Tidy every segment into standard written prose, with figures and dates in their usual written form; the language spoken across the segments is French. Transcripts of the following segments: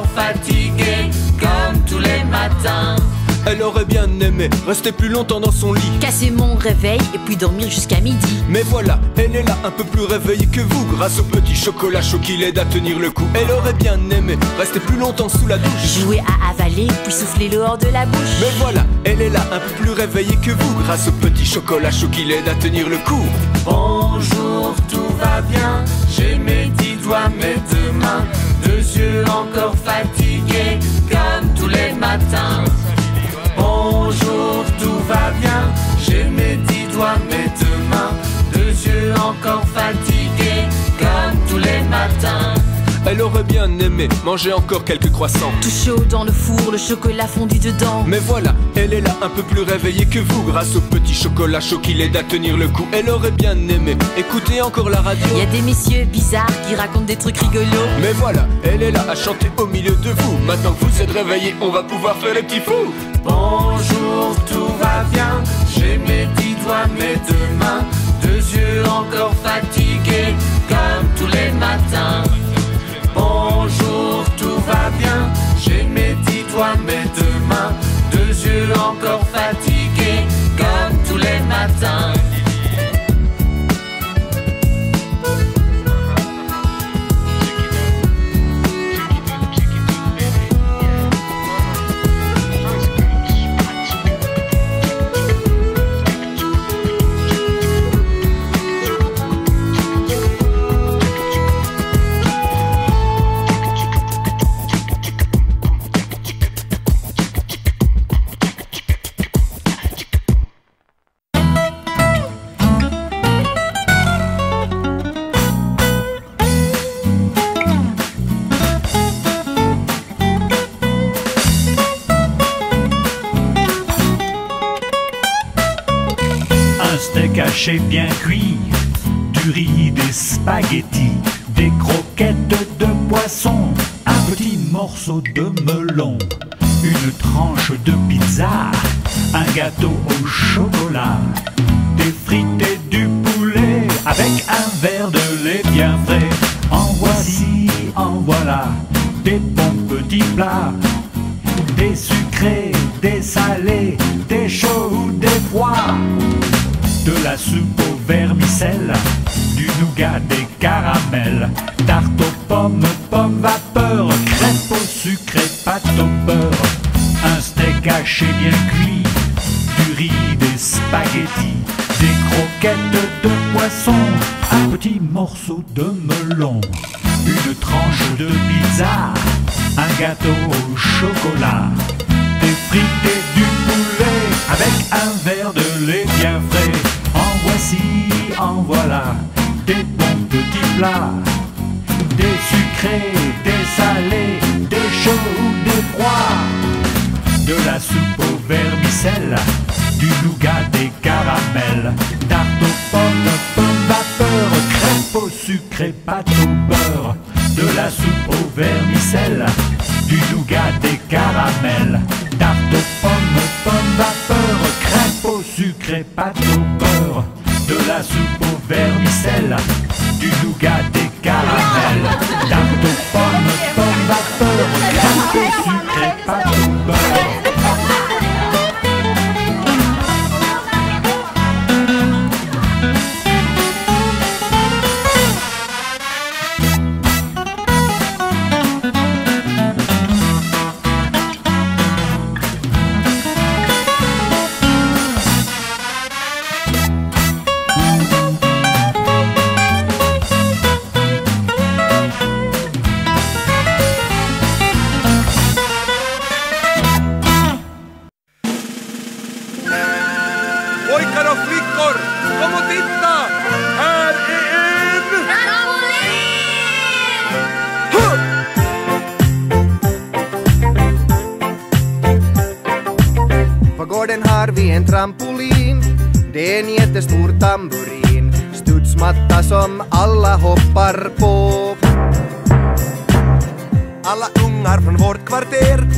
encore fatiguée comme tous les matins. Elle aurait bien aimé rester plus longtemps dans son lit, casser mon réveil et puis dormir jusqu'à midi. mais voilà, elle est là un peu plus réveillée que vous, grâce au petit chocolat chaud qui l'aide à tenir le coup. Elle aurait bien aimé rester plus longtemps sous la douche, Jouer à avaler puis souffler le hors de la bouche. mais voilà, elle est là un peu plus réveillée que vous, grâce au petit chocolat chaud qui l'aide à tenir le coup. Bonjour, tout va bien, j'ai mes 10 doigts, mes 2 mains, 2 yeux encore fatigués comme tous les matins. Bonjour, tout va bien, j'ai mes 10 doigts, mes 2 mains, 2 yeux encore fatigués comme tous les matins. Elle aurait bien aimé manger encore quelques croissants, Tout chaud dans le four, le chocolat fondu dedans. mais voilà, elle est là un peu plus réveillée que vous, grâce au petit chocolat chaud qui l'aide à tenir le coup. Elle aurait bien aimé écouter encore la radio, Y a des messieurs bizarres qui racontent des trucs rigolos. mais voilà, elle est là à chanter au milieu de vous. Maintenant que vous êtes réveillés, on va pouvoir faire les petits fous. Bonjour, tout va bien, j'ai mes 10 doigts, mes 2 mains, 2 yeux encore fatigués comme tous les matins. Bonjour, tout va bien, j'ai mes 10 doigts, mes 2 mains, 2 yeux encore fatigués comme tous les matins. Steak haché bien cuit, du riz, des spaghettis, des croquettes de poisson, un petit morceau de melon, une tranche de pizza, un gâteau au chocolat, des frites et du poulet avec un verre de lait bien frais. En voici, en voilà, des bons petits plats, des sucrés, des salés, des chauds ou des froids. De la soupe au vermicelle, du nougat, des caramels, tarte aux pommes, pommes vapeur, crêpes au sucre et pâte au beurre, un steak haché bien cuit, du riz, des spaghettis, des croquettes de poisson, un petit morceau de melon, une tranche de pizza, un gâteau au chocolat, des frites et du poulet avec un verre de lait bien frais. En voici, en voilà, des bons petits plats, des sucrés, des salés, des chauds ou des froids, de la soupe au vermicelle, du nougat, des caramels, tarte aux pommes, pommes vapeur, crêpes au sucre et pâte au beurre, de la soupe au vermicelle, du nougat, des caramels, tarte aux pommes, pommes vapeur, crêpes au sucre et pâte au beurre, de la soupe au vermicelle, du nougat, des caramels, tarte aux pommes, pommes vapeur, crêpes au sucre et pâte au beurre. Pojkar och flickor, kom och titta! Här är en... På gården har vi en trampolin, det är en jättestor tamburin, studsmatta som alla hoppar på. Alla ungar från vårt kvarter,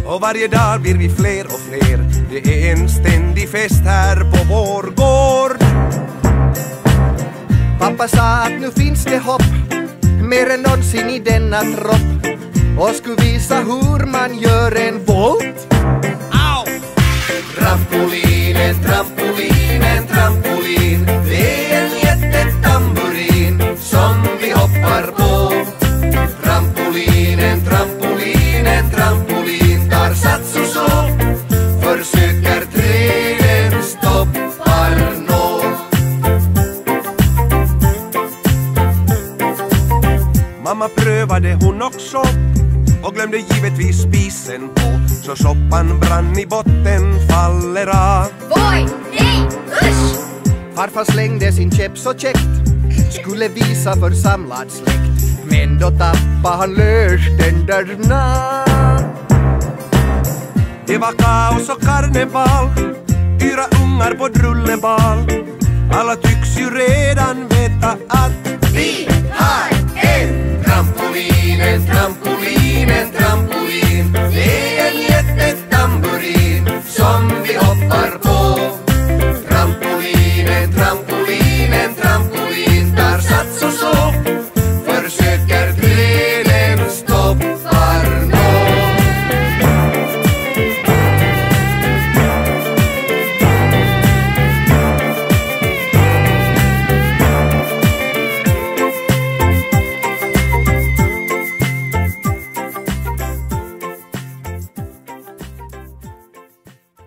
och varje dag blir vi fler och fler. Det är en ständig fest här på vår gård. Pappa sa att nu finns det hopp, mer än någonsin i denna tropp. och skulle visa hur man gör en volt. Au! Trampolin, en trampolin, en trampolin. Det är en jättetamburin som vi hoppar på. Trampolin, en trampolin, en trampolin. Tar sats och så försöker träden stoppar nå. Mamma prövade hon också och glömde givetvis spisen på. Så soppan brann i botten faller av. Oj, nej, usch! Farfar slängde sin käpp så käckt, skulle visa för samlad släkt. Men då tappade han löständerna. Det var kaos och karneval, 4 ungar på drullebal. Alla tycks ju redan veta att vi har en trampolin, en trampolin, en trampolin.